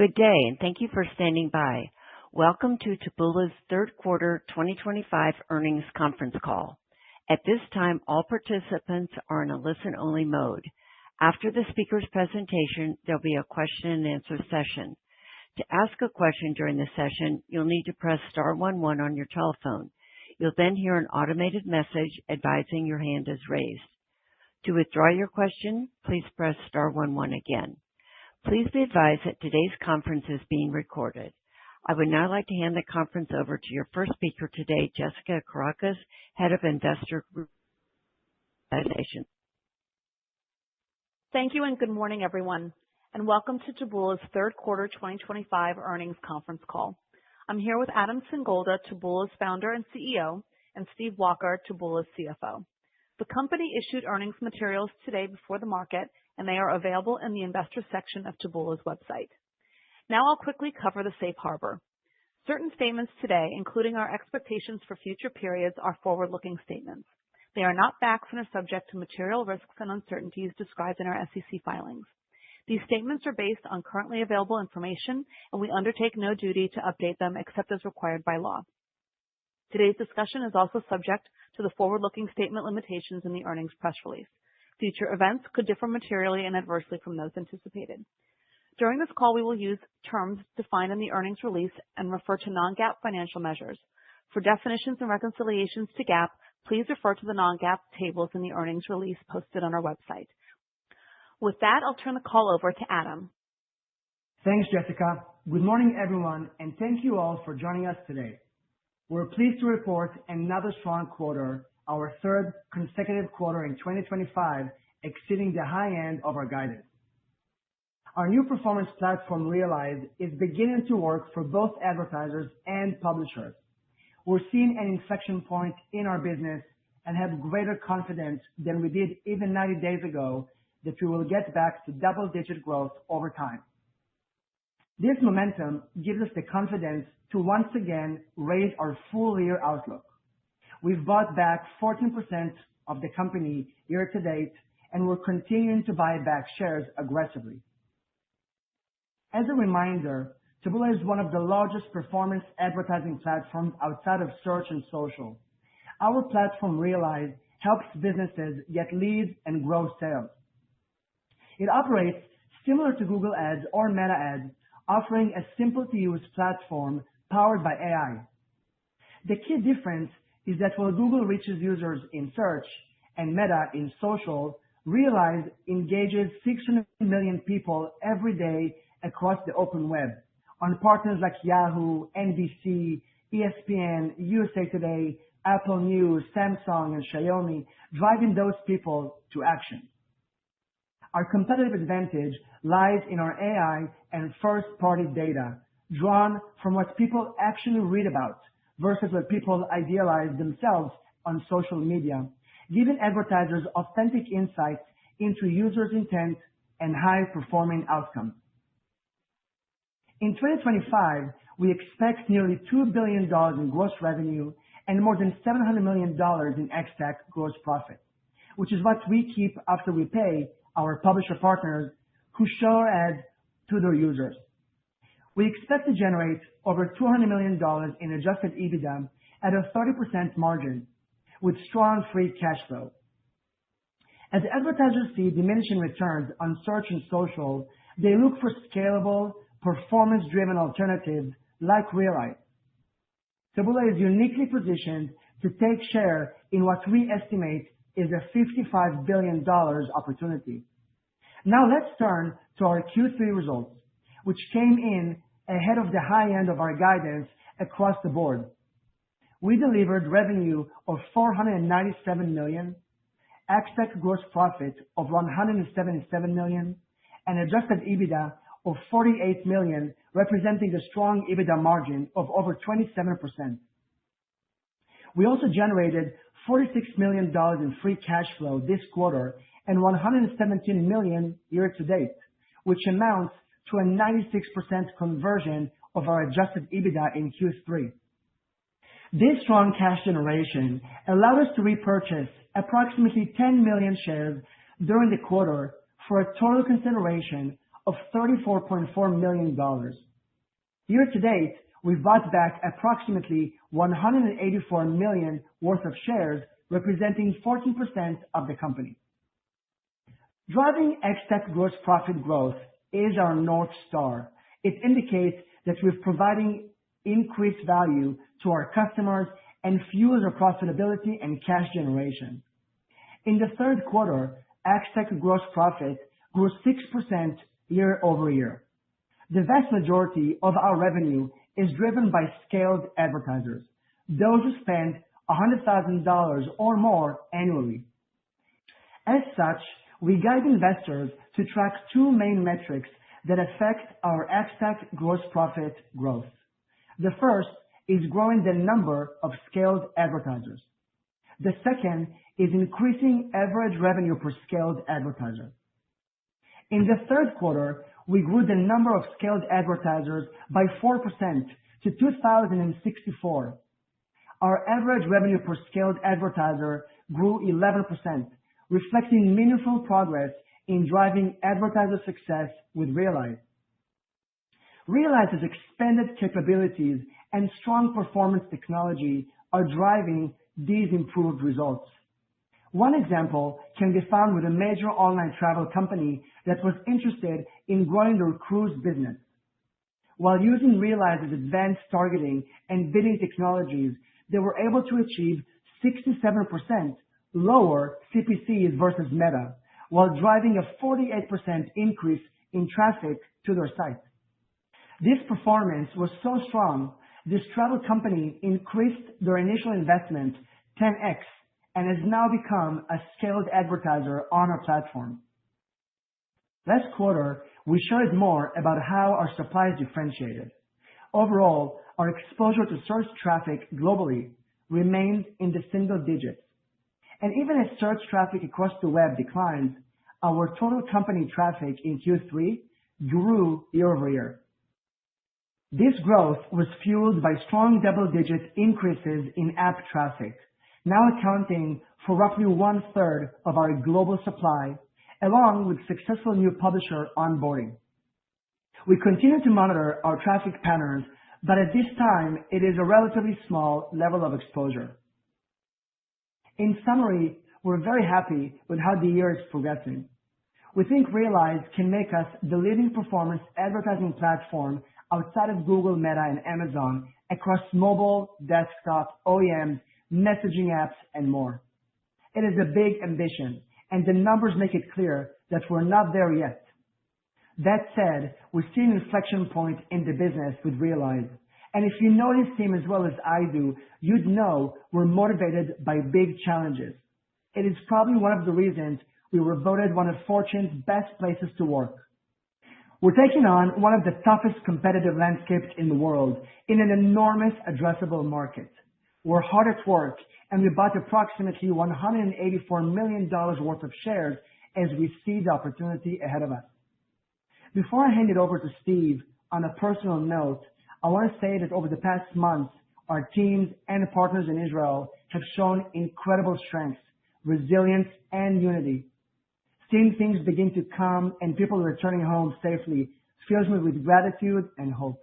Good day, and thank you for standing by. Welcome to Taboola's third quarter 2025 earnings conference call. At this time, all participants are in a listen-only mode. After the speaker's presentation, there'll be a question-and-answer session. To ask a question during the session, you'll need to press star 11 on your telephone. You'll then hear an automated message advising your hand is raised. To withdraw your question, please press star 11 again. Please be advised that today's conference is being recorded. I would now like to hand the conference over to your first speaker today, Jessica Caracas, Head of Investor Relations. Thank you and good morning, everyone, and welcome to Taboola's third quarter 2025 earnings conference call. I'm here with Adam Singolda, Taboola's founder and CEO, and Steve Walker, Taboola's CFO. The company issued earnings materials today before the market, and they are available in the investor section of Taboola's website. Now I'll quickly cover the safe harbor. Certain statements today, including our expectations for future periods, are forward-looking statements. They are not facts and are subject to material risks and uncertainties described in our SEC filings. These statements are based on currently available information, and we undertake no duty to update them except as required by law. Today's discussion is also subject to the forward-looking statement limitations in the earnings press release. Future events could differ materially and adversely from those anticipated. During this call, we will use terms defined in the earnings release and refer to non-GAAP financial measures. For definitions and reconciliations to GAAP, please refer to the non-GAAP tables in the earnings release posted on our website. With that, I'll turn the call over to Adam. Thanks, Jessica. Good morning, everyone, and thank you all for joining us today. We're pleased to report another strong quarter, our third consecutive quarter in 2025, exceeding the high end of our guidance. Our new performance platform, Realize, is beginning to work for both advertisers and publishers. We're seeing an inflection point in our business and have greater confidence than we did even 90 days ago that we will get back to double-digit growth over time. This momentum gives us the confidence to once again raise our full-year outlook. We've bought back 14% of the company year to date, and we're continuing to buy back shares aggressively. As a reminder, Taboola is one of the largest performance advertising platforms outside of search and social. Our platform, Realize, helps businesses get leads and grow sales. It operates similar to Google Ads or Meta Ads, offering a simple-to-use platform powered by AI. The key difference is that while Google reaches users in search and Meta in social, Realize engages 600 million people every day across the open web on partners like Yahoo, NBC, ESPN, USA Today, Apple News, Samsung, and Xiaomi, driving those people to action. Our competitive advantage lies in our AI and first-party data, drawn from what people actually read about versus what people idealize themselves on social media, giving advertisers authentic insights into users' intent and high-performing outcomes. In 2025, we expect nearly $2 billion in gross revenue and more than $700 million in ex-TAC gross profit, which is what we keep after we pay our publisher partners who show our ads to their users. We expect to generate over $200 million in adjusted EBITDA at a 30% margin with strong free cash flow. As advertisers see diminishing returns on search and social, they look for scalable, performance-driven alternatives like Realize. Taboola is uniquely positioned to take share in what we estimate is a $55 billion opportunity. Now let's turn to our Q3 results, which came in ahead of the high end of our guidance across the board. We delivered revenue of $497 million, ex-TAC gross profit of $177 million, and adjusted EBITDA of $48 million, representing a strong EBITDA margin of over 27%. We also generated $46 million in free cash flow this quarter and $117 million year to date, which amounts to a 96% conversion of our adjusted EBITDA in Q3. This strong cash generation allowed us to repurchase approximately 10 million shares during the quarter for a total consideration of $34.4 million. Year to date, we've bought back approximately $184 million worth of shares, representing 14% of the company. Driving ex-TAC gross profit growth is our North Star. It indicates that we're providing increased value to our customers and fuels our profitability and cash generation. In the third quarter, ex-TAC gross profit grew 6% year over year. The vast majority of our revenue is driven by scaled advertisers, those who spend $100,000 or more annually. As such, we guide investors to track two main metrics that affect our ex-TAC gross profit growth. The first is growing the number of scaled advertisers. The second is increasing average revenue per scaled advertiser. In the third quarter, we grew the number of scaled advertisers by 4% to 2,064. Our average revenue per scaled advertiser grew 11%, reflecting meaningful progress in driving advertiser success with Realize. Realize's expanded capabilities and strong performance technology are driving these improved results. One example can be found with a major online travel company that was interested in growing their cruise business. While using Realize's advanced targeting and bidding technologies, they were able to achieve 67% lower CPCs versus Meta, while driving a 48% increase in traffic to their site. This performance was so strong, this travel company increased their initial investment 10x and has now become a scaled advertiser on our platform. Last quarter, we shared more about how our supply is differentiated. Overall, our exposure to search traffic globally remains in the single digits. And even as search traffic across the web declines, our total company traffic in Q3 grew year over year. This growth was fueled by strong double-digit increases in app traffic, now accounting for roughly 1/3 of our global supply, along with successful new publisher onboarding. We continue to monitor our traffic patterns, but at this time, it is a relatively small level of exposure. In summary, we're very happy with how the year is progressing. We think Realize can make us the leading performance advertising platform outside of Google, Meta, and Amazon across mobile, desktop, OEMs, messaging apps, and more. It is a big ambition, and the numbers make it clear that we're not there yet. That said, we're seeing an inflection point in the business with Realize. And if you know this team as well as I do, you'd know we're motivated by big challenges. It is probably one of the reasons we were voted one of Fortune's best places to work. We're taking on one of the toughest competitive landscapes in the world in an enormous addressable market. We're hard at work, and we bought approximately $184 million worth of shares as we see the opportunity ahead of us. Before I hand it over to Steve, on a personal note, I want to say that over the past months, our teams and partners in Israel have shown incredible strength, resilience, and unity. Seeing things begin to come and people returning home safely fills me with gratitude and hope.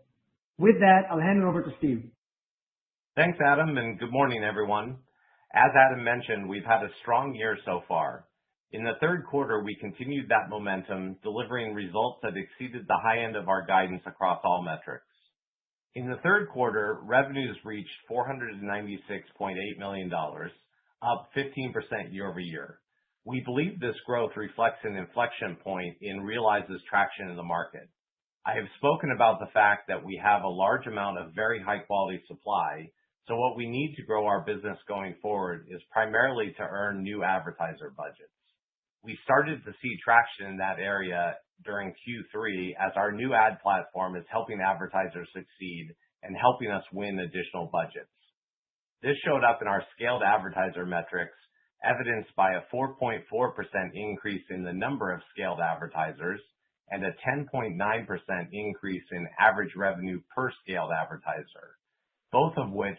With that, I'll hand it over to Steve. Thanks, Adam, and good morning, everyone. As Adam mentioned, we've had a strong year so far. In the third quarter, we continued that momentum, delivering results that exceeded the high end of our guidance across all metrics. In the third quarter, revenues reached $496.8 million, up 15% year over year. We believe this growth reflects an inflection point in Realize's traction in the market. I have spoken about the fact that we have a large amount of very high-quality supply, so what we need to grow our business going forward is primarily to earn new advertiser budgets. We started to see traction in that area during Q3 as our new ad platform is helping advertisers succeed and helping us win additional budgets. This showed up in our scaled advertiser metrics, evidenced by a 4.4% increase in the number of scaled advertisers and a 10.9% increase in average revenue per scaled advertiser, both of which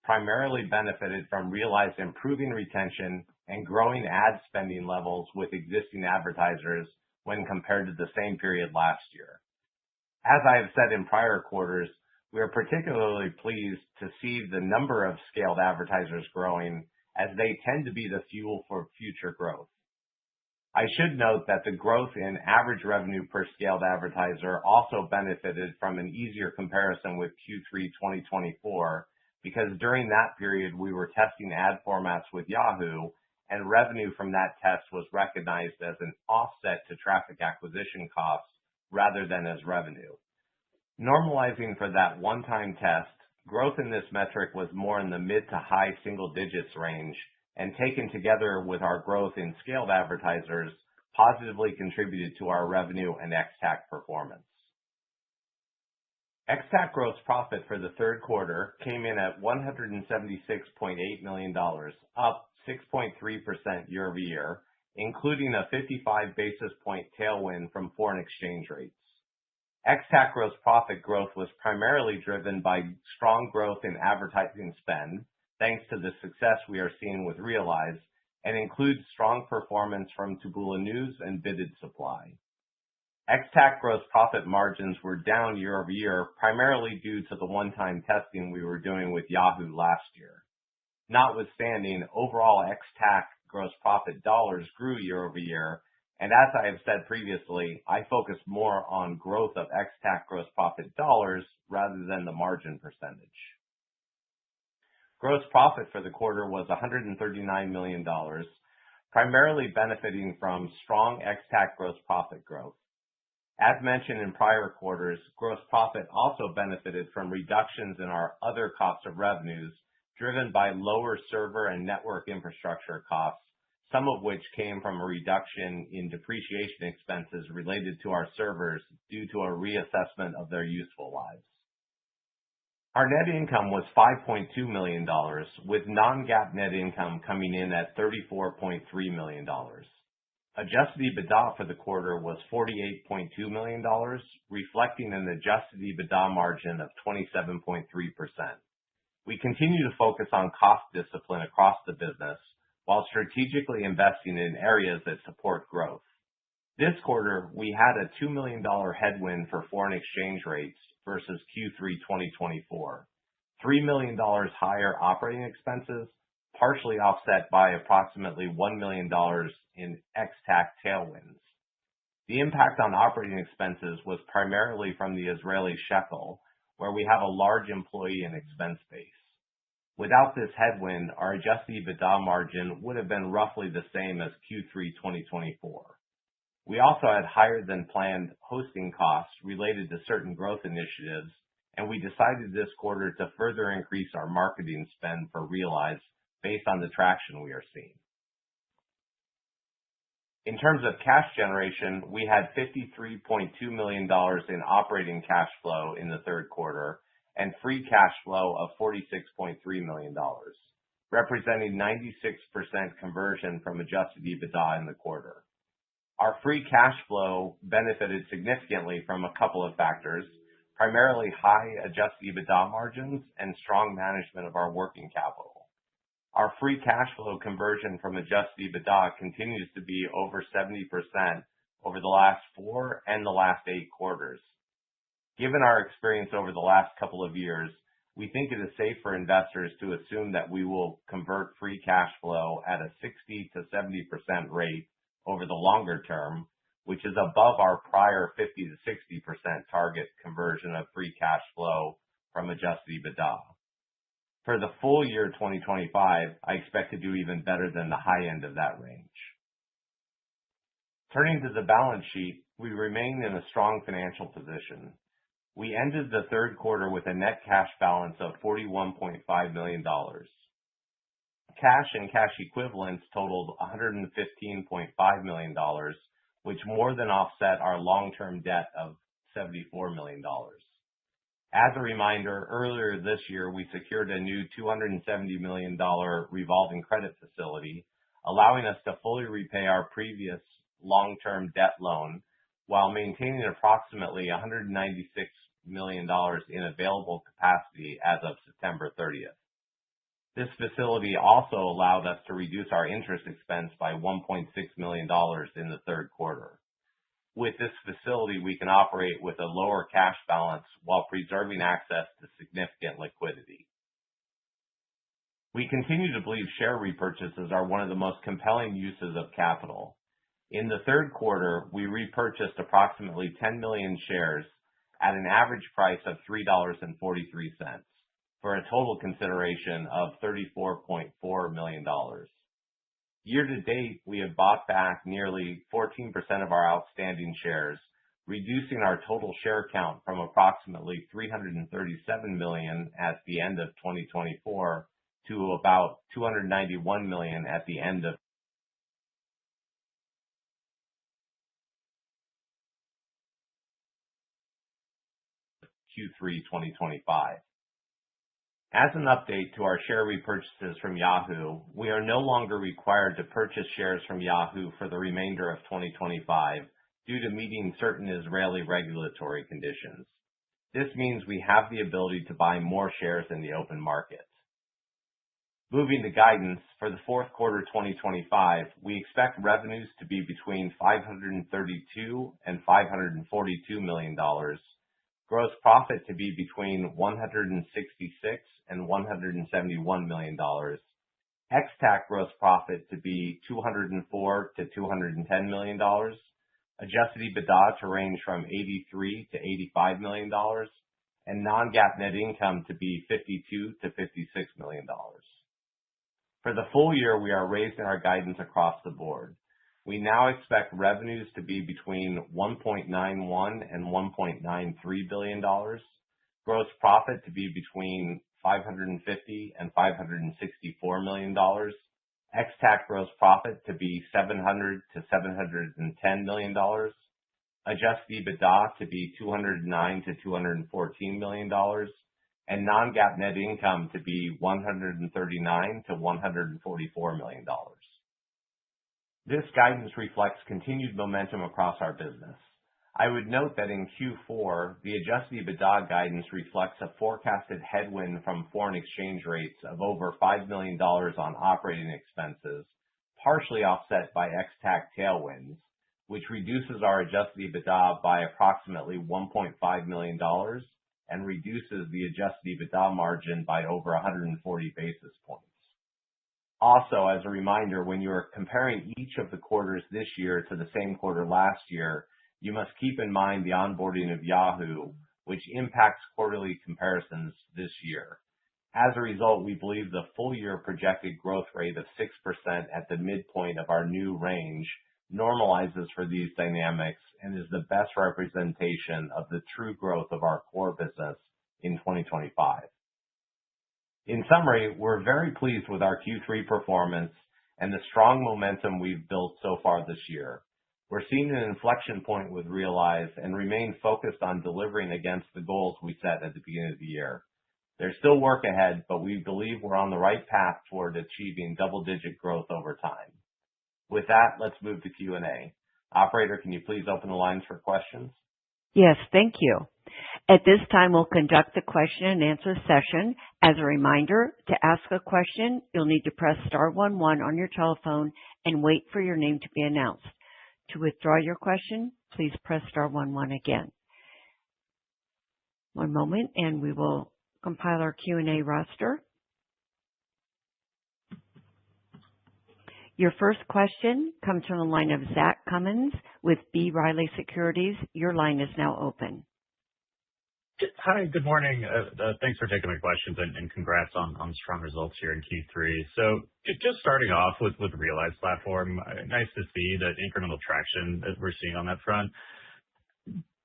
primarily benefited from Realize improving retention and growing ad spending levels with existing advertisers when compared to the same period last year. As I have said in prior quarters, we are particularly pleased to see the number of scaled advertisers growing, as they tend to be the fuel for future growth. I should note that the growth in average revenue per scaled advertiser also benefited from an easier comparison with Q3 2024, because during that period we were testing ad formats with Yahoo, and revenue from that test was recognized as an offset to traffic acquisition costs rather than as revenue. Normalizing for that one-time test, growth in this metric was more in the mid to high single digits range, and taken together with our growth in scaled advertisers, positively contributed to our revenue and ex-TAC performance. Ex-TAC gross profit for the third quarter came in at $176.8 million, up 6.3% year over year, including a 55 basis point tailwind from foreign exchange rates. Ex-TAC gross profit growth was primarily driven by strong growth in advertising spend, thanks to the success we are seeing with Realize, and includes strong performance from Taboola News and bidded supply. Ex-TAC gross profit margins were down year over year, primarily due to the one-time testing we were doing with Yahoo last year. Notwithstanding, overall ex-TAC gross profit dollars grew year over year, and as I have said previously, I focus more on growth of ex-TAC gross profit dollars rather than the margin percentage. Gross profit for the quarter was $139 million, primarily benefiting from strong ex-TAC gross profit growth. As mentioned in prior quarters, gross profit also benefited from reductions in our other costs of revenues, driven by lower server and network infrastructure costs, some of which came from a reduction in depreciation expenses related to our servers due to a reassessment of their useful lives. Our net income was $5.2 million, with non-GAAP net income coming in at $34.3 million. Adjusted EBITDA for the quarter was $48.2 million, reflecting an adjusted EBITDA margin of 27.3%. We continue to focus on cost discipline across the business, while strategically investing in areas that support growth. This quarter, we had a $2 million headwind for foreign exchange rates versus Q3 2024, $3 million higher operating expenses, partially offset by approximately $1 million in ex-TAC tailwinds. The impact on operating expenses was primarily from the Israeli shekel, where we have a large employee and expense base. Without this headwind, our adjusted EBITDA margin would have been roughly the same as Q3 2024. We also had higher than planned hosting costs related to certain growth initiatives, and we decided this quarter to further increase our marketing spend for Realize based on the traction we are seeing. In terms of cash generation, we had $53.2 million in operating cash flow in the third quarter and free cash flow of $46.3 million, representing 96% conversion from adjusted EBITDA in the quarter. Our free cash flow benefited significantly from a couple of factors, primarily high adjusted EBITDA margins and strong management of our working capital. Our free cash flow conversion from adjusted EBITDA continues to be over 70% over the last 4 and the last 8 quarters. Given our experience over the last couple of years, we think it is safe for investors to assume that we will convert free cash flow at a 60 to 70% rate over the longer term, which is above our prior 50 to 60% target conversion of free cash flow from adjusted EBITDA. For the full year 2025, I expect to do even better than the high end of that range. Turning to the balance sheet, we remain in a strong financial position. We ended the third quarter with a net cash balance of $41.5 million. Cash and cash equivalents totaled $115.5 million, which more than offset our long-term debt of $74 million. As a reminder, earlier this year, we secured a new $270 million revolving credit facility, allowing us to fully repay our previous long-term debt loan while maintaining approximately $196 million in available capacity as of September 30th. This facility also allowed us to reduce our interest expense by $1.6 million in the third quarter. With this facility, we can operate with a lower cash balance while preserving access to significant liquidity. We continue to believe share repurchases are one of the most compelling uses of capital. In the third quarter, we repurchased approximately 10 million shares at an average price of $3.43 for a total consideration of $34.4 million. Year to date, we have bought back nearly 14% of our outstanding shares, reducing our total share count from approximately 337 million at the end of 2024 to about 291 million at the end of Q3 2025. As an update to our share repurchases from Yahoo, we are no longer required to purchase shares from Yahoo for the remainder of 2025 due to meeting certain Israeli regulatory conditions. This means we have the ability to buy more shares in the open market. Moving to guidance, for the fourth quarter 2025, we expect revenues to be between $532 and $542 million, gross profit to be between $166 and $171 million, ex-TAC gross profit to be $204 to $210 million, adjusted EBITDA to range from $83 to $85 million, and non-GAAP net income to be $52 to $56 million. For the full year, we are raising our guidance across the board. We now expect revenues to be between $1.91 and $1.93 billion, gross profit to be between $550 and $564 million, ex-TAC gross profit to be $700 to $710 million, adjusted EBITDA to be $209 to $214 million, and non-GAAP net income to be $139 to $144 million. This guidance reflects continued momentum across our business. I would note that in Q4, the adjusted EBITDA guidance reflects a forecasted headwind from foreign exchange rates of over $5 million on operating expenses, partially offset by ex-TAC tailwinds, which reduces our adjusted EBITDA by approximately $1.5 million and reduces the adjusted EBITDA margin by over 140 basis points. Also, as a reminder, when you are comparing each of the quarters this year to the same quarter last year, you must keep in mind the onboarding of Yahoo, which impacts quarterly comparisons this year. As a result, we believe the full year projected growth rate of 6% at the midpoint of our new range normalizes for these dynamics and is the best representation of the true growth of our core business in 2025. In summary, we're very pleased with our Q3 performance and the strong momentum we've built so far this year. We're seeing an inflection point with Realize and remain focused on delivering against the goals we set at the beginning of the year. There's still work ahead, but we believe we're on the right path toward achieving double-digit growth over time. With that, let's move to Q&A. Operator, can you please open the lines for questions? Yes, thank you. At this time, we'll conduct the question and answer session. As a reminder, to ask a question, you'll need to press *11 on your telephone and wait for your name to be announced. To withdraw your question, please press *11 again. One moment, and we will compile our Q&A roster. Your first question comes from the line of Zach Cummins with B. Riley Securities. Your line is now open. Hi, good morning. Thanks for taking my questions and congrats on strong results here in Q3. So just starting off with the Realize platform, nice to see the incremental traction that we're seeing on that front.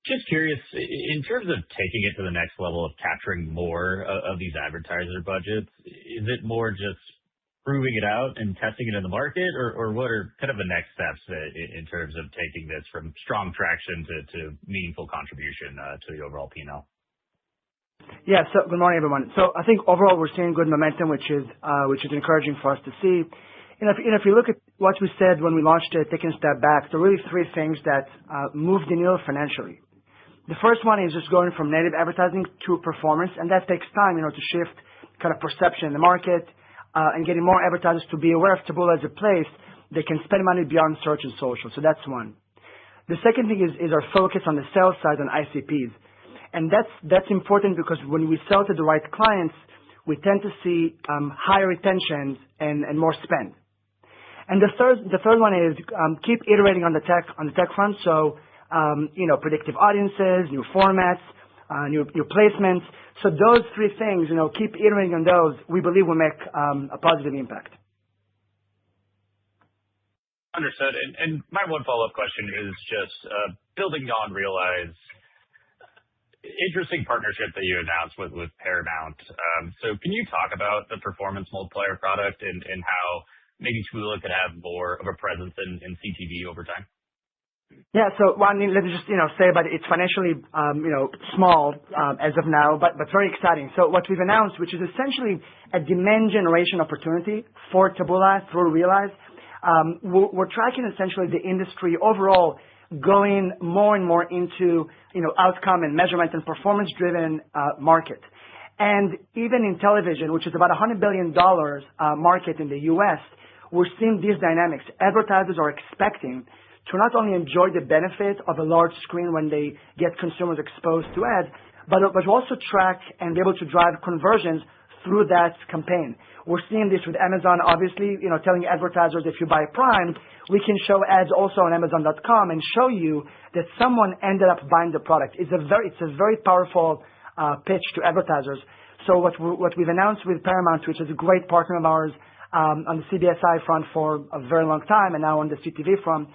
Just curious, in terms of taking it to the next level of capturing more of these advertiser budgets, is it more just proving it out and testing it in the market, or what are kind of the next steps in terms of taking this from strong traction to meaningful contribution to the overall P&L? Yeah, so good morning, everyone. So I think overall we're seeing good momentum, which is encouraging for us to see. If you look at what we said when we launched it, taking a step back, there are really three things that move the needle financially. The first one is just going from native advertising to performance, and that takes time, to shift kind of perception in the market and getting more advertisers to be aware of Taboola as a place they can spend money beyond search and social. So that's one. The second thing is our focus on the sales side on ICPs. And that's important because when we sell to the right clients, we tend to see higher retentions and more spend. And the third one is keep iterating on the tech front. So predictive audiences, new formats, new placements. So those three things, keep iterating on those. We believe will make a positive impact. Understood. And my one follow-up question is just building on Realize. Interesting partnership that you announced with Paramount. So can you talk about the performance multiplier product and how maybe Taboola could have more of a presence in CTV over time? Yeah. So let me just say about it. It's financially small as of now, but very exciting. So what we've announced, which is essentially a demand generation opportunity for Taboola through Realize, we're tracking essentially the industry overall going more and more into outcome and measurement and performance driven market. And even in television, which is about $100 billion market in the US, we're seeing these dynamics. Advertisers are expecting to not only enjoy the benefit of a large screen when they get consumers exposed to ads, but also track and be able to drive conversions through that campaign. We're seeing this with Amazon, obviously, telling advertisers if you buy Prime, we can show ads also on Amazon.com and show you that someone ended up buying the product. It's a very powerful pitch to advertisers. So what we've announced with Paramount, which is a great partner of ours on the CBSI front for a very long time, and now on the CTV front,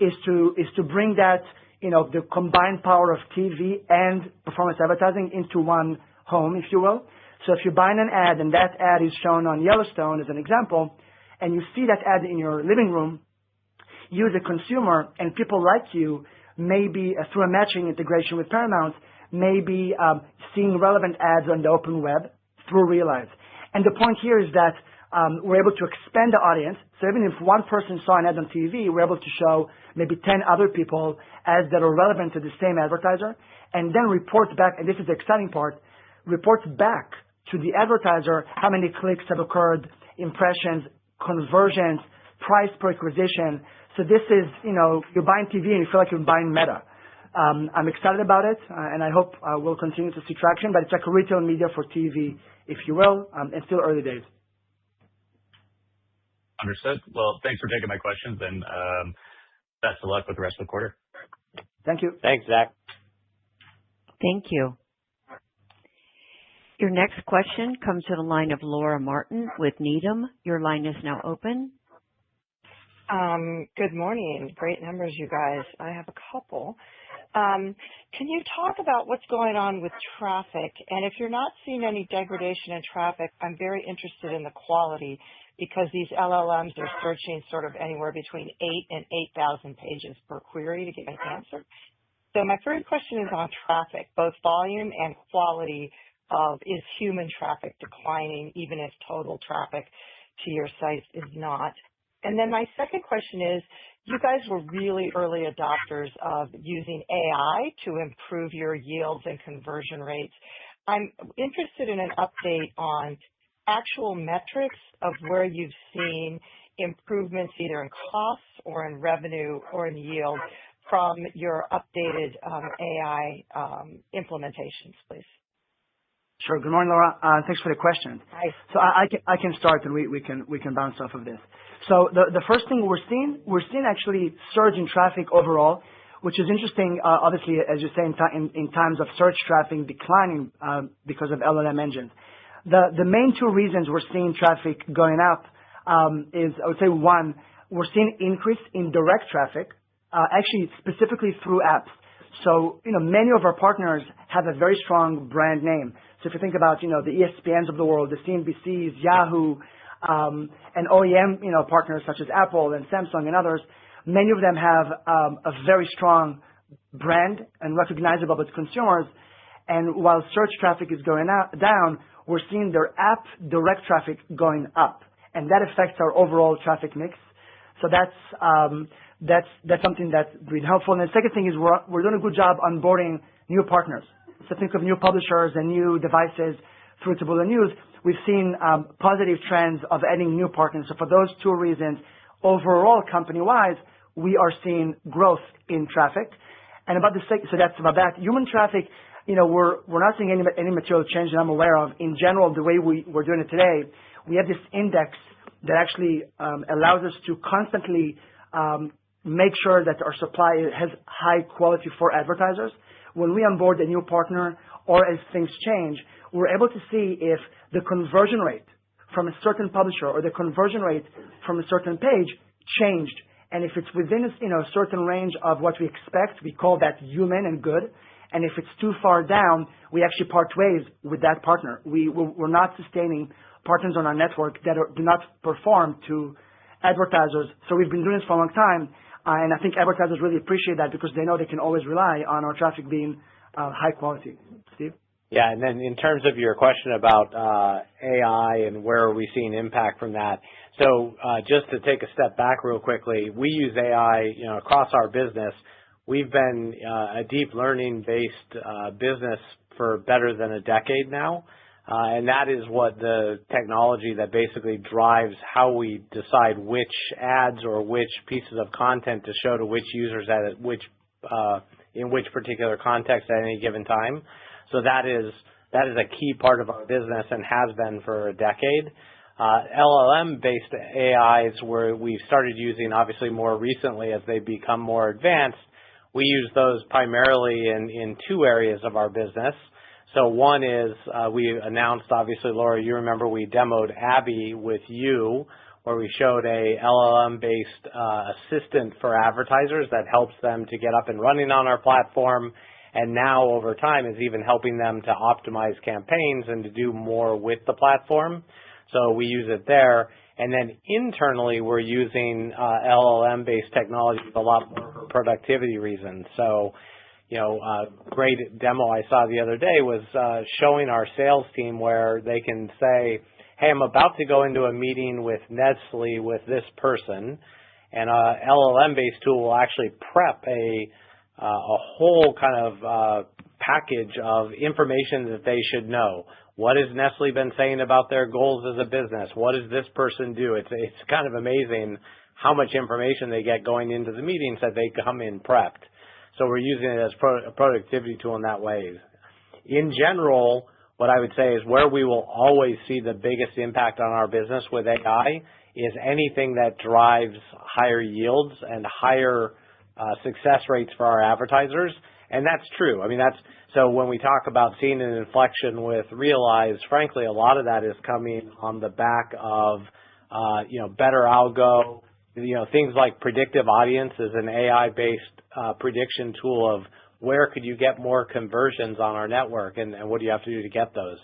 is to bring that the combined power of TV and performance advertising into one home, if you will. So if you're buying an ad and that ad is shown on Yellowstone as an example, and you see that ad in your living room, you as a consumer and people like you maybe through a matching integration with Paramount, maybe seeing relevant ads on the open web through Realize. And the point here is that we're able to expand the audience. So even if one person saw an ad on TV, we're able to show maybe 10 other people ads that are relevant to the same advertiser, and then report back, and this is the exciting part, reports back to the advertiser how many clicks have occurred, impressions, conversions, price per acquisition. So this is, you're buying TV and you feel like you're buying Meta. I'm excited about it, and I hope we'll continue to see traction, but it's like a retail media for TV, if you will. It's still early days. Understood. Well, thanks for taking my questions, and best of luck with the rest of the quarter. Thank you. Thanks, Zach. Thank you. Your next question comes to the line of Laura Martin with Needham. Your line is now open. Good morning. Great numbers, you guys. I have a couple. Can you talk about what's going on with traffic? And if you're not seeing any degradation in traffic, I'm very interested in the quality because these LLMs are searching sort of anywhere between 8 and 8,000 pages per query to get an answer. So my first question is on traffic, both volume and quality. Is human traffic declining even if total traffic to your site is not? And then my second question is, you guys were really early adopters of using AI to improve your yields and conversion rates. I'm interested in an update on actual metrics of where you've seen improvements either in costs or in revenue or in yield from your updated AI implementations, please. Sure. Good morning, Laura. Thanks for the question. Hi. So I can start and we can bounce off of this. So the first thing we're seeing actually surge in traffic overall, which is interesting. Obviously, as you say, in times of search traffic declining because of LLM engines. The main two reasons we're seeing traffic going up is, I would say, one, we're seeing increase in direct traffic, actually specifically through apps. So, many of our partners have a very strong brand name. So if you think about, the ESPNs of the world, the CNBCs, Yahoo, and OEM, partners such as Apple and Samsung and others, many of them have a very strong brand and recognizable with consumers. And while search traffic is going down, we're seeing their app direct traffic going up. And that affects our overall traffic mix. So that's something that's really helpful. And the second thing is we're doing a good job onboarding new partners. So think of new publishers and new devices through Taboola News. We've seen positive trends of adding new partners. So for those two reasons, overall company-wise, we are seeing growth in traffic. And so that's about that. Human traffic, we're not seeing any material change that I'm aware of. In general, the way we're doing it today, we have this index that actually allows us to constantly make sure that our supply has high quality for advertisers. When we onboard a new partner or as things change, we're able to see if the conversion rate from a certain publisher or the conversion rate from a certain page changed. And if it's within a certain range of what we expect, we call that human and good. And if it's too far down, we actually part ways with that partner. We're not sustaining partners on our network that do not perform to advertisers. So we've been doing this for a long time. And I think advertisers really appreciate that because they know they can always rely on our traffic being high quality. Steve? Yeah, and then in terms of your question about AI and where are we seeing impact from that, so just to take a step back real quickly, we use AI across our business. We've been a deep learning-based business for better than a decade now, and that is what the technology that basically drives how we decide which ads or which pieces of content to show to which users in which particular context at any given time. So that is a key part of our business and has been for a decade. LLM-based AIs, where we've started using obviously more recently as they become more advanced, we use those primarily in two areas of our business. So one is we announced, obviously, Laura, you remember we demoed Abby with you, where we showed a LLM-based assistant for advertisers that helps them to get up and running on our platform, and now over time is even helping them to optimize campaigns and to do more with the platform. So we use it there. And then internally, we're using LLM-based technology a lot more for productivity reasons. So, a great demo I saw the other day was showing our sales team where they can say, hey, I'm about to go into a meeting with Nestle with this person, and a LLM-based tool will actually prep a whole kind of package of information that they should know. What has Nestle been saying about their goals as a business? What does this person do? It's kind of amazing how much information they get going into the meetings that they come in prepped. So we're using it as a productivity tool in that way. In general, what I would say is where we will always see the biggest impact on our business with AI is anything that drives higher yields and higher success rates for our advertisers. And that's true. So when we talk about seeing an inflection with Realize, frankly, a lot of that is coming on the back of, better algo, things like predictive audience is an AI-based prediction tool of where could you get more conversions on our network and what do you have to do to get those.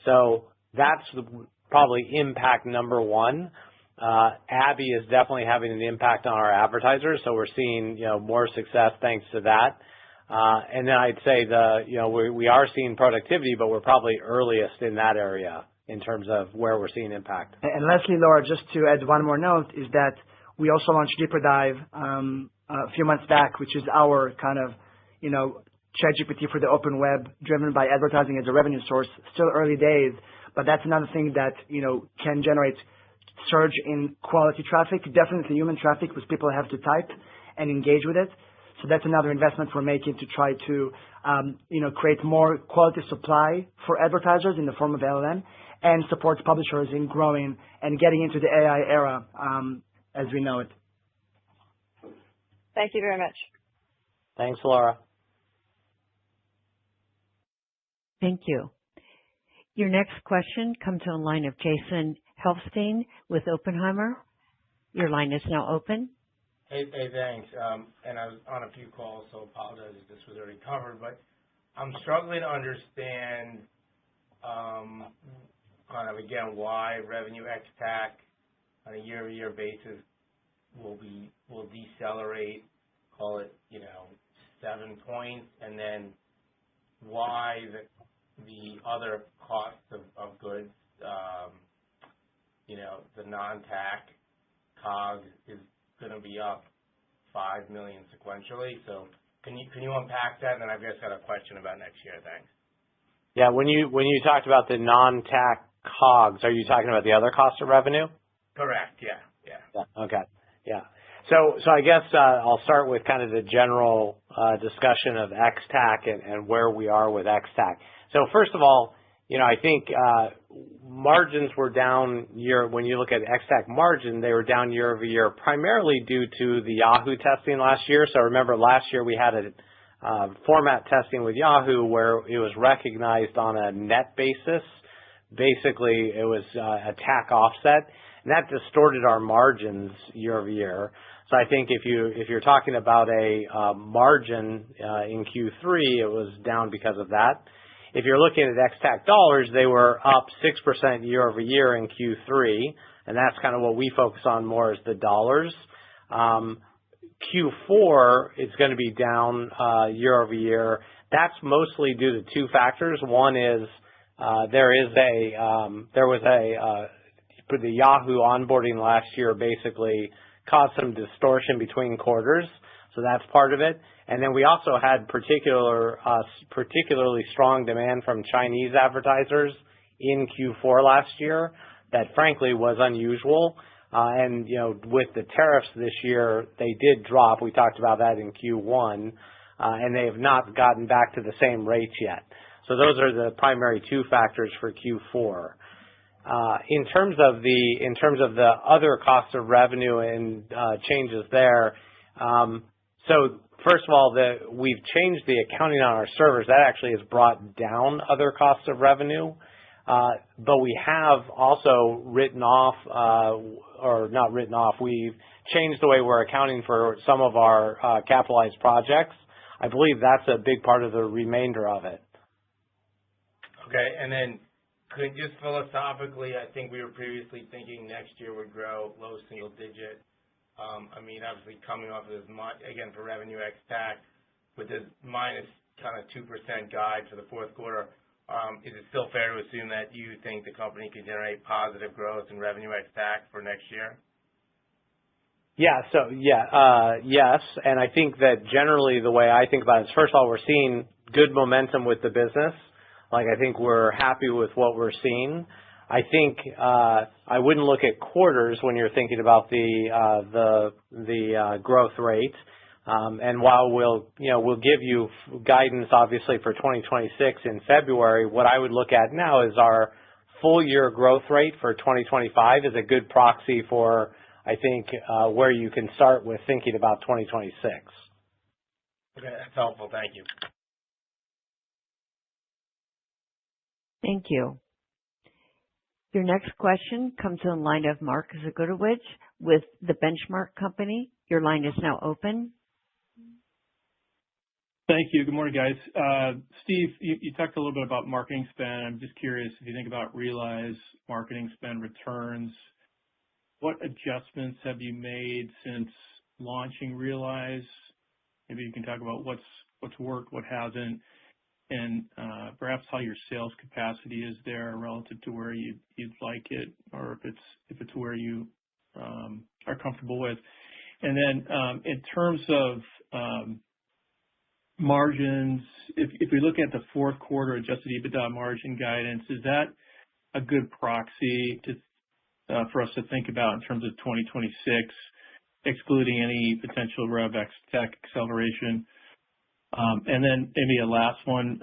So that's probably impact number one. Abby is definitely having an impact on our advertisers, so we're seeing more success thanks to that. And then I'd say we are seeing productivity, but we're probably earliest in that area in terms of where we're seeing impact. And lastly, Laura, just to add one more note, is that we also launched Deeper Dive a few months back, which is our kind of ChatGPT for the open web, driven by advertising as a revenue source. Still early days, but that's another thing that can generate surge in quality traffic, definitely human traffic, because people have to type and engage with it. So that's another investment we're making to try to, create more quality supply for advertisers in the form of LLM and support publishers in growing and getting into the AI era as we know it. Thank you very much. Thanks, Laura. Thank you. Your next question comes on the line of Jason Helfstein with Oppenheimer. Your line is now open. Hey, thanks. And I was on a few calls, so apologize if this was already covered, but I'm struggling to understand kind of, again, why revenue ex-TAC on a year-over-year basis will decelerate, call it, 7 points, and then why the other costs of goods, the non-TAC COGS is going to be up $5 million sequentially. So can you unpack that? And then I've just got a question about next year. Thanks. Yeah, when you talked about the non-TAC COGS, are you talking about the other cost of revenue? Correct. Yeah. Okay. Yeah. So I guess I'll start with kind of the general discussion of XTAC and where we are with XTAC. So first of all, I think margins were down when you look at XTAC margin, they were down year over year, primarily due to the Yahoo testing last year. So remember last year we had a format testing with Yahoo where it was recognized on a net basis. Basically, it was a TAC offset, and that distorted our margins year over year. So I think if you're talking about a margin in Q3, it was down because of that. If you're looking at XTAC dollars, they were up 6% year over year in Q3, and that's kind of what we focus on more as the dollars. Q4 is going to be down year over year. That's mostly due to two factors. One is the Yahoo onboarding last year basically caused some distortion between quarters, so that's part of it. And then we also had particularly strong demand from Chinese advertisers in Q4 last year that frankly was unusual. And with the tariffs this year, they did drop. We talked about that in Q1, and they have not gotten back to the same rates yet. So those are the primary two factors for Q4. In terms of the other costs of revenue and changes there, so first of all, we've changed the accounting on our servers. That actually has brought down other costs of revenue, but we have also we've changed the way we're accounting for some of our capitalized projects. I believe that's a big part of the remainder of it. Okay, and then just philosophically, I think we were previously thinking next year would grow low single digit. Obviously coming off of this, again, for revenue ex-TAC, with this minus kind of 2% guide for the fourth quarter, is it still fair to assume that you think the company can generate positive growth in revenue ex-TAC for next year? Yes, and I think that generally the way I think about it is, first of all, we're seeing good momentum with the business. I think we're happy with what we're seeing. I think I wouldn't look at quarters when you're thinking about the growth rate. And while we'll give you guidance obviously for 2026 in February, what I would look at now is our full year growth rate for 2025 is a good proxy for, I think, where you can start with thinking about 2026. Okay, that's helpful. Thank you. Thank you. Your next question comes in the line of Mark Zgutowicz with The Benchmark Company. Your line is now open. Thank you. Good morning, guys. Steve, you talked a little bit about marketing spend. I'm just curious if you think about Realize marketing spend returns, what adjustments have you made since launching Realize? Maybe you can talk about what's worked, what hasn't, and perhaps how your sales capacity is there relative to where you'd like it, or if it's where you are comfortable with. And then in terms of margins, if we look at the fourth quarter adjusted EBITDA margin guidance, is that a good proxy for us to think about in terms of 2026, excluding any potential Rev ex-TAC acceleration? And then maybe a last one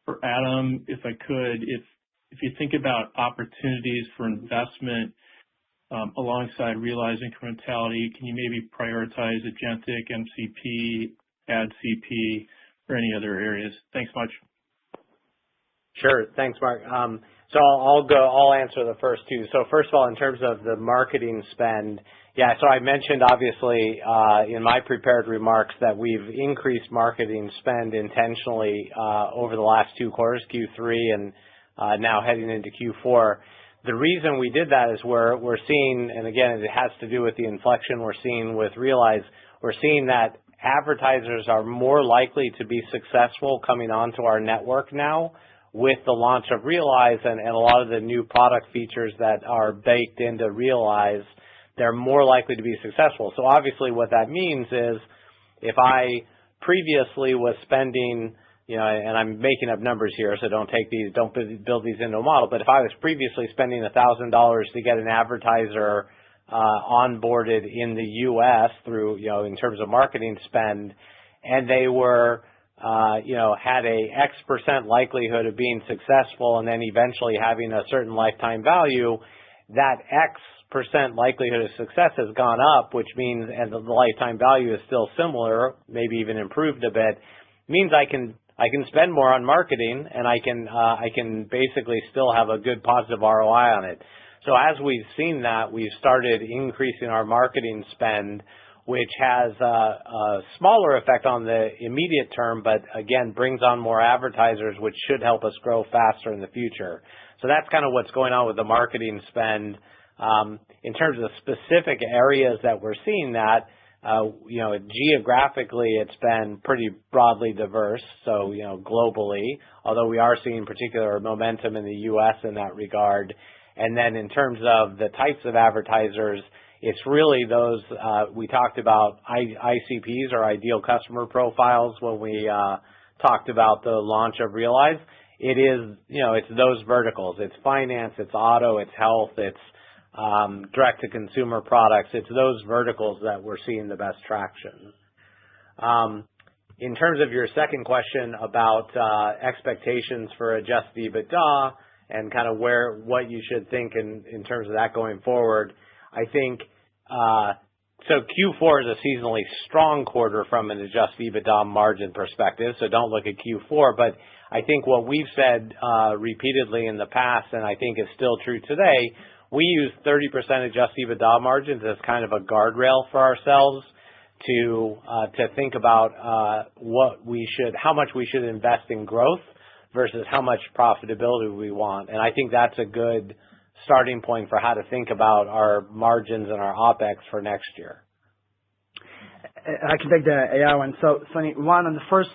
for Adam, if I could, if you think about opportunities for investment alongside Realize incrementality, can you maybe prioritize agentic, MCP, AdCP, or any other areas? Thanks much. Sure. Thanks, Mark. So I'll answer the first two. So first of all, in terms of the marketing spend, so I mentioned obviously in my prepared remarks that we've increased marketing spend intentionally over the last two quarters, Q3 and now heading into Q4. The reason we did that is we're seeing, and again, it has to do with the inflection we're seeing with Realize, we're seeing that advertisers are more likely to be successful coming onto our network now with the launch of Realize and a lot of the new product features that are baked into Realize. They're more likely to be successful. So obviously what that means is if I previously was spending, and I'm making up numbers here, so don't build these into a model, but if I was previously spending $1,000 to get an advertiser onboarded in the U.S. through, in terms of marketing spend, and they were, had a X% likelihood of being successful and then eventually having a certain lifetime value, that X% likelihood of success has gone up, which means, and the lifetime value is still similar, maybe even improved a bit, means I can spend more on marketing, and I can basically still have a good positive ROI on it. So as we've seen that, we've started increasing our marketing spend, which has a smaller effect on the immediate term, but again, brings on more advertisers, which should help us grow faster in the future. So that's kind of what's going on with the marketing spend. In terms of specific areas that we're seeing that, geographically, it's been pretty broadly diverse. So, globally, although we are seeing particular momentum in the U.S. in that regard. And then in terms of the types of advertisers, it's really those, we talked about ICPs, or ideal customer profiles, when we talked about the launch of Realize. It is, it's those verticals. It's finance, it's auto, it's health, it's direct-to-consumer products. It's those verticals that we're seeing the best traction. In terms of your second question about expectations for adjusted EBITDA and kind of what you should think in terms of that going forward, I think so Q4 is a seasonally strong quarter from an adjusted EBITDA margin perspective, so don't look at Q4. But I think what we've said repeatedly in the past, and I think is still true today, we use 30% adjusted EBITDA margins as kind of a guardrail for ourselves to think about how much we should invest in growth versus how much profitability we want. And I think that's a good starting point for how to think about our margins and our OPEX for next year. I can take the AI one. So, Sonny, on the first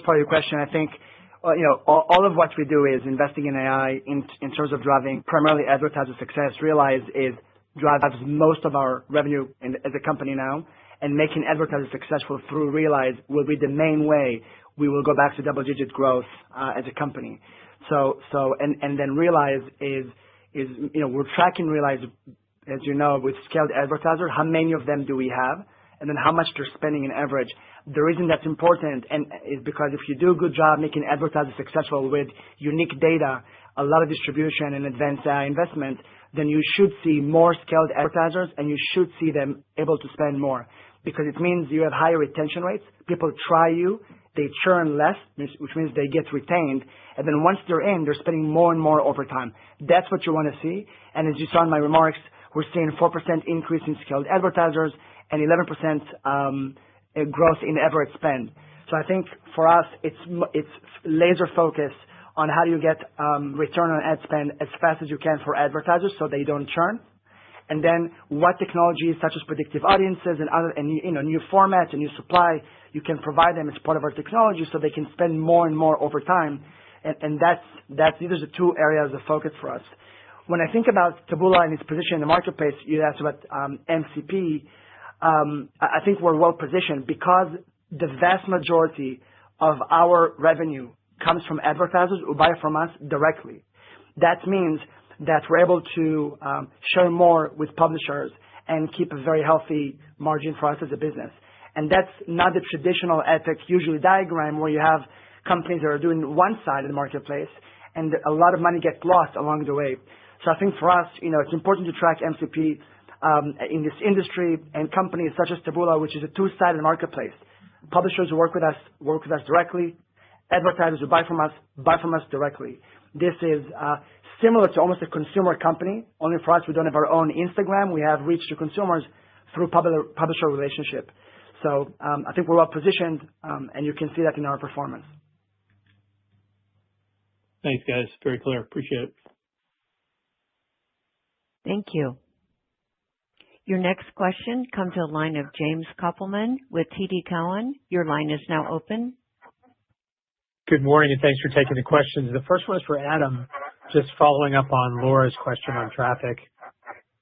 part of your question, I think all of what we do is investing in AI in terms of driving primarily advertiser success. Realize drives most of our revenue as a company now, and making advertisers successful through Realize will be the main way we will go back to double-digit growth as a company. So then Realize is we're tracking Realize, as you know, with scaled advertisers. How many of them do we have? And then how much they're spending in average. The reason that's important is because if you do a good job making advertisers successful with unique data, a lot of distribution and advanced AI investment, then you should see more scaled advertisers, and you should see them able to spend more, because it means you have higher retention rates. People try you, they churn less, which means they get retained. And then once they're in, they're spending more and more over time. That's what you want to see. And as you saw in my remarks, we're seeing 4% increase in scaled advertisers and 11% growth in average spend. So I think for us, it's laser focus on how do you get return on ad spend as fast as you can for advertisers so they don't churn. And then what technologies such as predictive audiences and other new formats and new supply you can provide them as part of our technology so they can spend more and more over time. And these are the two areas of focus for us. When I think about Taboola and its position in the marketplace, you asked about MCP. I think we're well positioned because the vast majority of our revenue comes from advertisers who buy from us directly. That means that we're able to share more with publishers and keep a very healthy margin for us as a business. And that's not the traditional ad tech usually diagram where you have companies that are doing one side of the marketplace and a lot of money gets lost along the way. So I think for us, it's important to track MCP in this industry, and companies such as Taboola, which is a two-sided marketplace. Publishers who work with us directly. Advertisers who buy from us directly. This is similar to almost a consumer company. Only for us, we don't have our own Instagram. We have reach to consumers through publisher relationship. So I think we're well positioned, and you can see that in our performance. Thanks, guys. Very clear. Appreciate it. Thank you. Your next question comes to the line of James Koppelman with TD Cowen. Your line is now open. Good morning, and thanks for taking the questions. The first one is for Adam, just following up on Laura's question on traffic.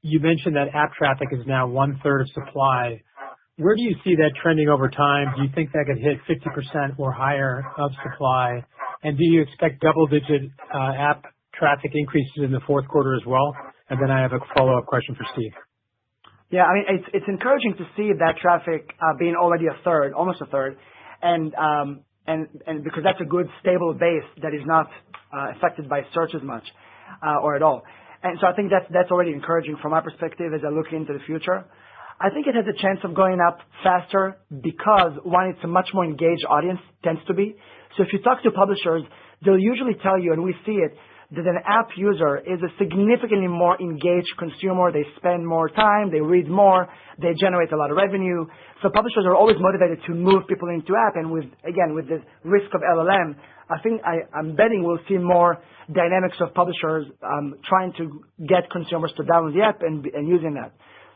You mentioned that app traffic is now 1/3 of supply. Where do you see that trending over time? Do you think that could hit 50% or higher of supply? And do you expect double-digit app traffic increases in the fourth quarter as well? And then I have a follow-up question for Steve. Yeah, I mean, it's encouraging to see that traffic being already a third, almost a third, and because that's a good stable base that is not affected by search as much or at all. And so I think that's already encouraging from my perspective as I look into the future. I think it has a chance of going up faster because, one, it's a much more engaged audience, tends to be. So if you talk to publishers, they'll usually tell you, and we see it, that an app user is a significantly more engaged consumer. They spend more time, they read more, they generate a lot of revenue. So publishers are always motivated to move people into app. And with the risk of LLM, I think I'm betting we'll see more dynamics of publishers trying to get consumers to download the app and using that.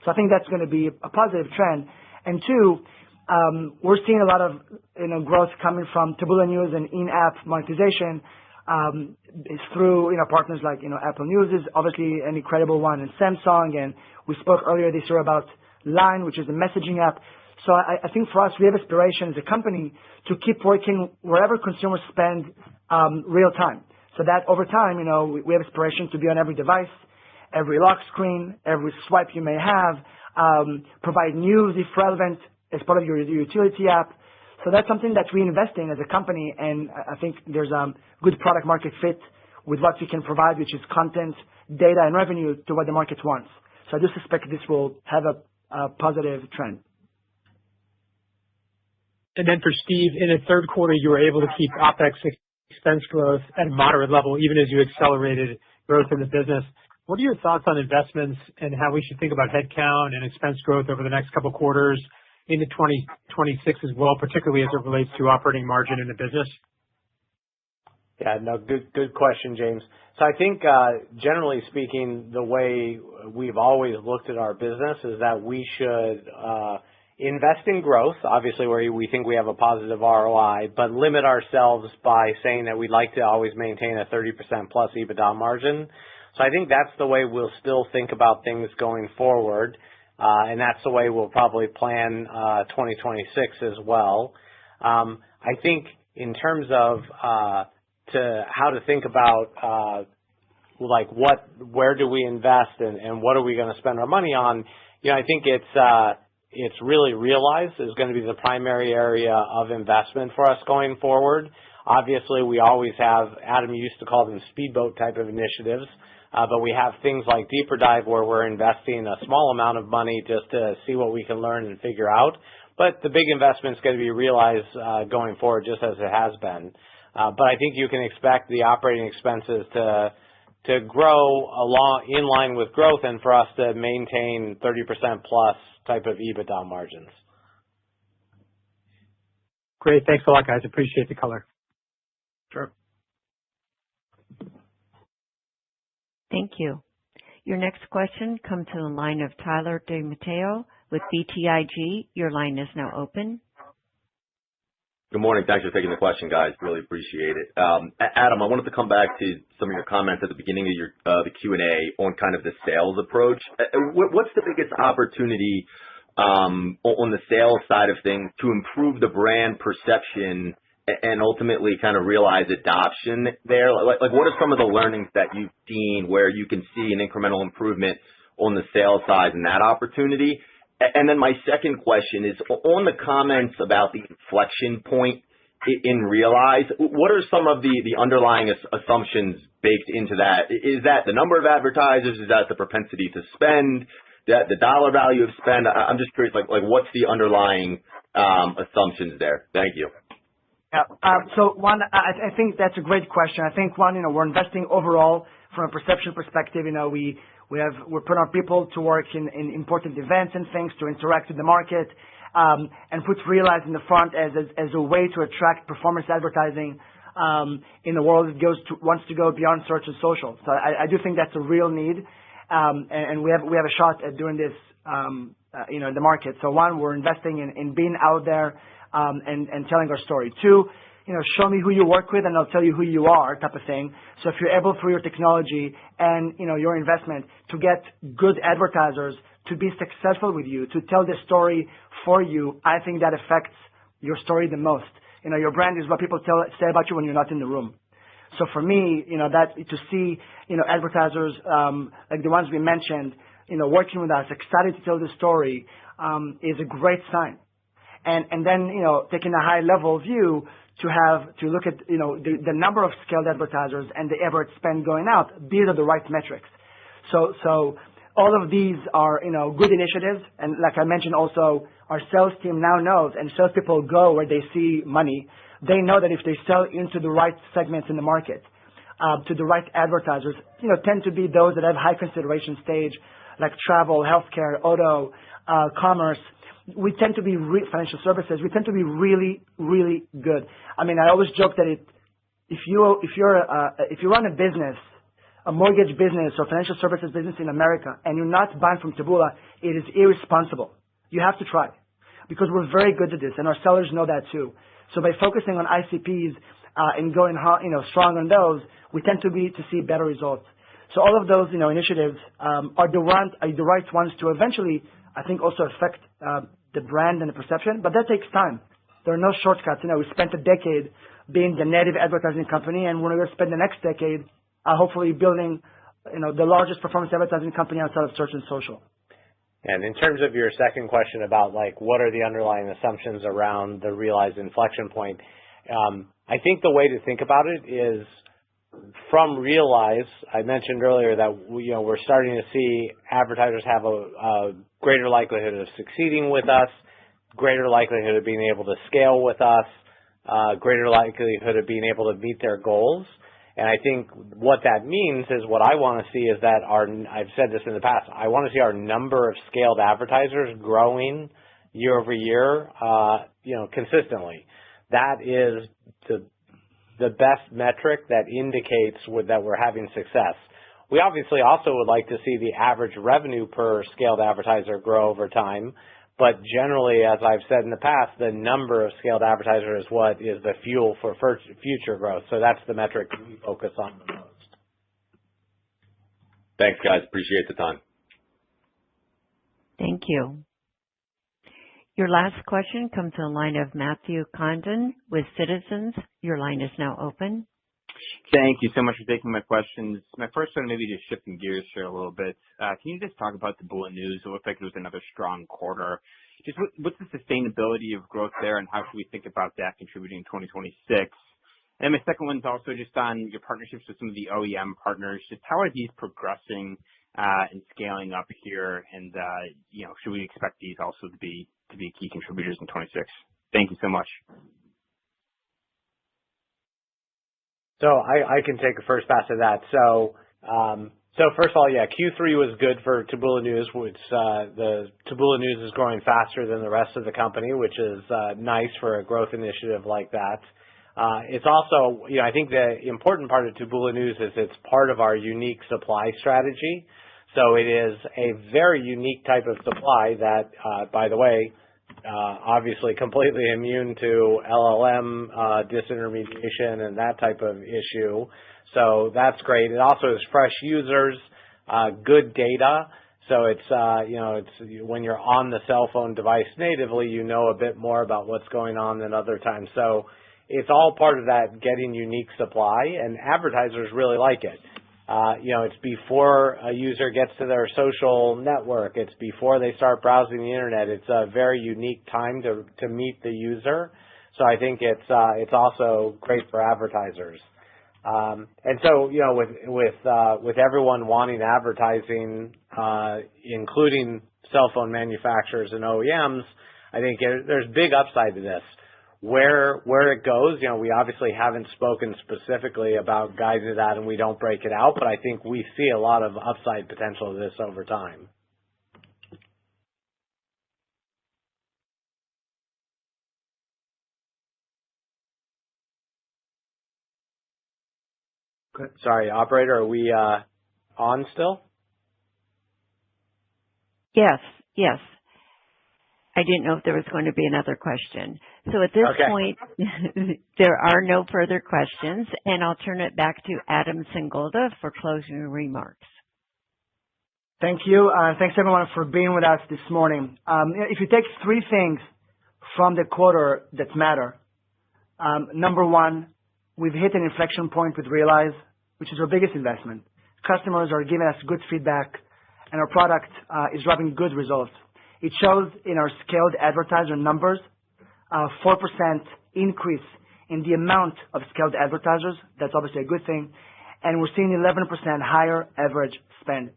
So I think that's going to be a positive trend. And two, we're seeing a lot of growth coming from Taboola News and in-app monetization. It's through partners like Apple News is obviously an incredible one, and Samsung, and we spoke earlier this year about Line, which is a messaging app. So I think for us, we have aspiration as a company to keep working wherever consumers spend real time. So that over time, we have aspiration to be on every device, every lock screen, every swipe you may have, provide news if relevant as part of your utility app. So that's something that we invest in as a company, and I think there's a good product market fit with what we can provide, which is content, data, and revenue to what the market wants. So I do suspect this will have a positive trend. And then for Steve, in the third quarter, you were able to keep OpEx expense growth at a moderate level, even as you accelerated growth in the business. What are your thoughts on investments and how we should think about headcount and expense growth over the next couple quarters into 2026 as well, particularly as it relates to operating margin in the business? Yeah, no, good question, James. So I think, generally speaking, the way we've always looked at our business is that we should invest in growth, obviously where we think we have a positive ROI, but limit ourselves by saying that we'd like to always maintain a 30% plus EBITDA margin. So I think that's the way we'll still think about things going forward. And that's the way we'll probably plan 2026 as well. I think in terms of how to think about where do we invest and what are we going to spend our money on, I think it's really Realize is going to be the primary area of investment for us going forward. Obviously, we always have, Adam used to call them speedboat type of initiatives. But we have things like Deeper Dive where we're investing a small amount of money just to see what we can learn and figure out. But the big investment is going to be Realize going forward, just as it has been. But I think you can expect the operating expenses to grow in line with growth and for us to maintain 30% plus type of EBITDA margins. Great. Thanks a lot, guys. Appreciate the color. Sure. Thank you. Your next question comes to the line of Tyler DiMatteo with BTIG. Your line is now open. Good morning. Thanks for taking the question, guys. Really appreciate it. Adam, I wanted to come back to some of your comments at the beginning of the Q&A on kind of the sales approach. What's the biggest opportunity on the sales side of things to improve the brand perception and ultimately kind of realize adoption there? Like what are some of the learnings that you've seen where you can see an incremental improvement on the sales side and that opportunity? And then my second question is on the comments about the inflection point in Realize, what are some of the underlying assumptions baked into that? Is that the number of advertisers? Is that the propensity to spend? The dollar value of spend? I'm just curious, like what's the underlying assumptions there? Thank you. Yeah. So one, I think that's a great question. I think one, we're investing overall from a perception perspective. We're putting our people to work in important events and things to interact with the market, and put Realize in the front as a way to attract performance advertising in the world that wants to go beyond search and social. So I do think that's a real need, and we have a shot at doing this, in the market. So one, we're investing in being out there and telling our story. Two, show me who you work with and I'll tell you who you are type of thing. So if you're able through your technology and, your investment to get good advertisers to be successful with you, to tell the story for you, I think that affects your story the most. Your brand is what people say about you when you're not in the room. So for me, that to see, advertisers, like the ones we mentioned, working with us, excited to tell the story, is a great sign. And then, taking a high level view to look at, the number of scaled advertisers and the average spend going out, these are the right metrics. So all of these are, good initiatives. And like I mentioned also, our sales team now knows, and salespeople go where they see money. They know that if they sell into the right segments in the market, to the right advertisers, tend to be those that have high consideration stage, like travel, healthcare, auto, commerce. We tend to be financial services. We tend to be really, really good. I mean, I always joke that if you run a business, a mortgage business or financial services business in America, and you're not buying from Taboola, it is irresponsible. You have to try, because we're very good at this, and our sellers know that too. So by focusing on ICPs and going strong on those, we tend to see better results. So all of those initiatives are the right ones to eventually, I think, also affect the brand and the perception, but that takes time. There are no shortcuts. We spent a decade being the native advertising company, and we're going to spend the next decade hopefully building the largest performance advertising company outside of search and social. And in terms of your second question about what are the underlying assumptions around the realized inflection point, I think the way to think about it is from Realize. I mentioned earlier that we're starting to see advertisers have a greater likelihood of succeeding with us, greater likelihood of being able to scale with us, greater likelihood of being able to meet their goals. And I think what that means is what I want to see is that I've said this in the past, I want to see our number of scaled advertisers growing year over year, consistently. That is the best metric that indicates that we're having success. We obviously also would like to see the average revenue per scaled advertiser grow over time. But generally, as I've said in the past, the number of scaled advertisers is what is the fuel for future growth. So that's the metric we focus on the most. Thanks, guys. Appreciate the time. Thank you. Your last question comes to the line of Matthew Condon with Citizens. Your line is now open. Thank you so much for taking my questions. My first one, maybe just shifting gears here a little bit. Can you just talk about Taboola News? It looked like it was another strong quarter. Just what's the sustainability of growth there, and how should we think about that contributing in 2026? And my second one's also just on your partnerships with some of the OEM partners. Just how are these progressing and scaling up here? And should we expect these also to be key contributors in 2026? Thank you so much. So I can take a first pass at that. So first of all, Q3 was good for Taboola News. The Taboola News is growing faster than the rest of the company, which is nice for a growth initiative like that. It's also, I think the important part of Taboola News is it's part of our unique supply strategy. So it is a very unique type of supply that, by the way, obviously completely immune to LLM disintermediation and that type of issue. So that's great. It also is fresh users, good data. So it's when you're on the cell phone device natively, a bit more about what's going on than other times. So it's all part of that getting unique supply, and advertisers really like it. It's before a user gets to their social network. It's before they start browsing the internet. It's a very unique time to meet the user. So I think it's also great for advertisers. And so, with everyone wanting advertising, including cell phone manufacturers and OEMs, I think there's big upside to this. Where it goes, we obviously haven't spoken specifically about guiding to that, and we don't break it out, but I think we see a lot of upside potential to this over time. Good. Sorry, operator, are we on still? Yes. I didn't know if there was going to be another question. So at this point, there are no further questions, and I'll turn it back to Adam Singolda for closing remarks. Thank you. Thanks, everyone, for being with us this morning. If you take three things from the quarter that matter, number one, we've hit an inflection point with Realize, which is our biggest investment. Customers are giving us good feedback, and our product is driving good results. It shows in our scaled advertiser numbers, 4% increase in the amount of scaled advertisers. That's obviously a good thing. And we're seeing 11% higher average spend.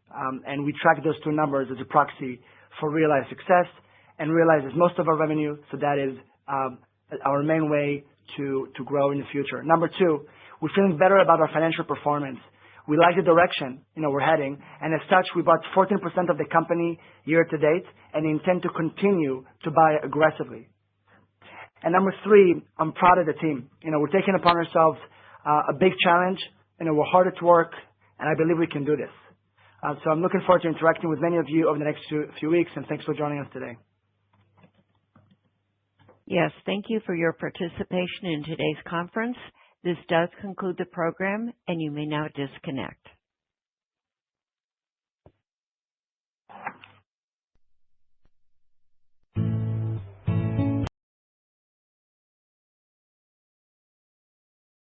And we track those two numbers as a proxy for realized success, and Realize is most of our revenue, so that is our main way to grow in the future. Number two, we're feeling better about our financial performance. We like the direction we're heading, and as such, we bought 14% of the company year to date, and intend to continue to buy aggressively. And number three, I'm proud of the team. We're taking upon ourselves a big challenge. We're hard at work, and I believe we can do this. So I'm looking forward to interacting with many of you over the next few weeks, and thanks for joining us today. Yes, thank you for your participation in today's conference. This does conclude the program, and you may now disconnect.